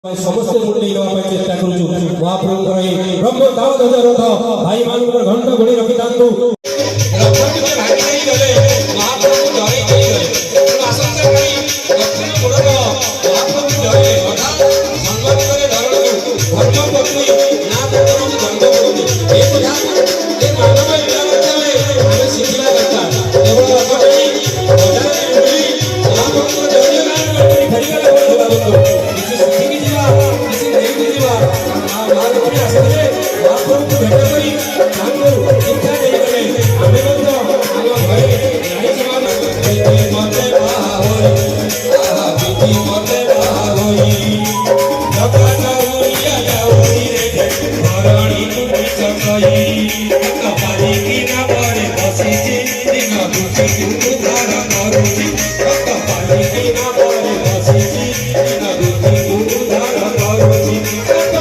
समस्त मुंडे चेष्टा करूँ महाप्रभु ब्रह्म दाव ध्वज रथ भाई मान घंट घोड़ी रखी था Thank you.